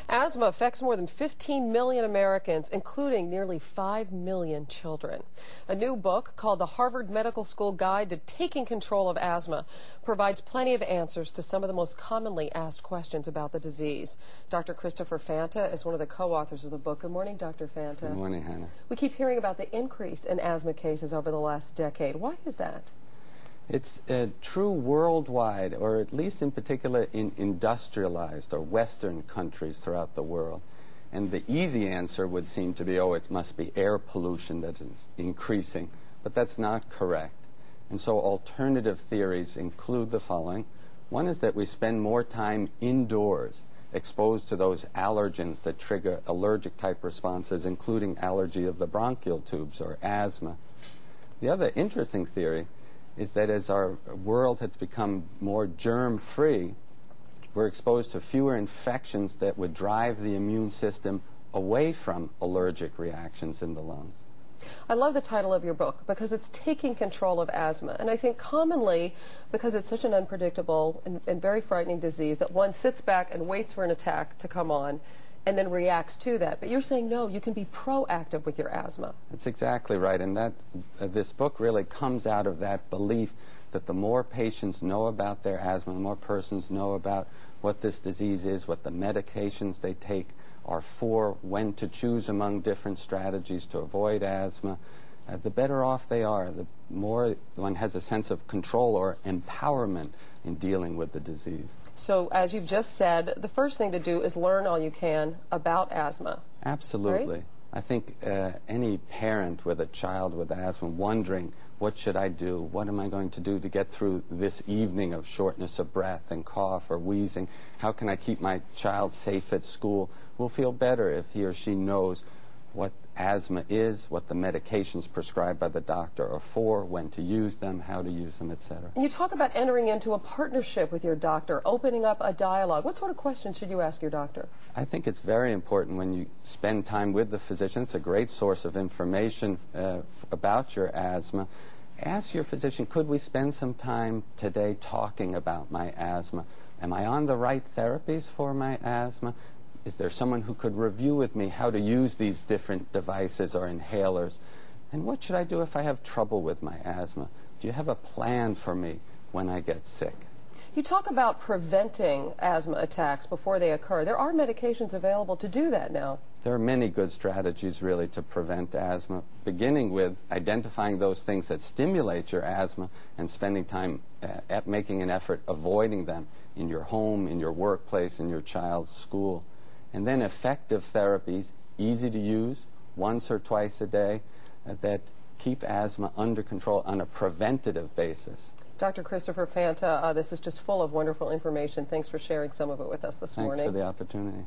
Asthma affects more than 15 million Americans, including nearly 5 million children. A new book called The Harvard Medical School Guide to Taking Control of Asthma provides plenty of answers to some of the most commonly asked questions about the disease. Dr. Christopher Fanta is one of the co-authors of the book. Good morning, Dr. Fanta. Good morning, Hannah. We keep hearing about the increase in asthma cases over the last decade. Why is that? It's true worldwide, or at least in particular in industrialized or Western countries throughout the world. And the easy answer would seem to be, oh, it must be air pollution that is increasing. But that's not correct. And so alternative theories include the following. One is that we spend more time indoors, exposed to those allergens that trigger allergic-type responses, including allergy of the bronchial tubes or asthma. The other interesting theory is that as our world has become more germ-free, we're exposed to fewer infections that would drive the immune system away from allergic reactions in the lungs. I love the title of your book because it's Taking Control of Asthma. And I think commonly, because it's such an unpredictable and very frightening disease, that one sits back and waits for an attack to come on and then reacts to that. But you're saying, no, you can be proactive with your asthma. That's exactly right. And that this book really comes out of that belief that the more patients know about their asthma, the more persons know about what this disease is, what the medications they take are for, when to choose among different strategies to avoid asthma, the better off they are, the more one has a sense of control or empowerment in dealing with the disease. So, as you've just said, the first thing to do is learn all you can about asthma. Absolutely. Right? I think any parent with a child with asthma wondering, what should I do? What am I going to do to get through this evening of shortness of breath and cough or wheezing? How can I keep my child safe at school? Will feel better if he or she knows what asthma is, what the medications prescribed by the doctor are for, when to use them, how to use them, etc. And you talk about entering into a partnership with your doctor, opening up a dialogue. What sort of questions should you ask your doctor? I think it's very important when you spend time with the physician. It's a great source of information about your asthma. Ask your physician, could we spend some time today talking about my asthma? Am I on the right therapies for my asthma? Is there someone who could review with me how to use these different devices or inhalers? And what should I do if I have trouble with my asthma? Do you have a plan for me when I get sick? You talk about preventing asthma attacks before they occur. There are medications available to do that now. There are many good strategies, really, to prevent asthma, beginning with identifying those things that stimulate your asthma and spending time at making an effort avoiding them in your home, in your workplace, in your child's school. And then effective therapies, easy to use, once or twice a day, that keep asthma under control on a preventative basis. Dr. Christopher Fanta, this is just full of wonderful information. Thanks for sharing some of it with us this morning. Thanks for the opportunity.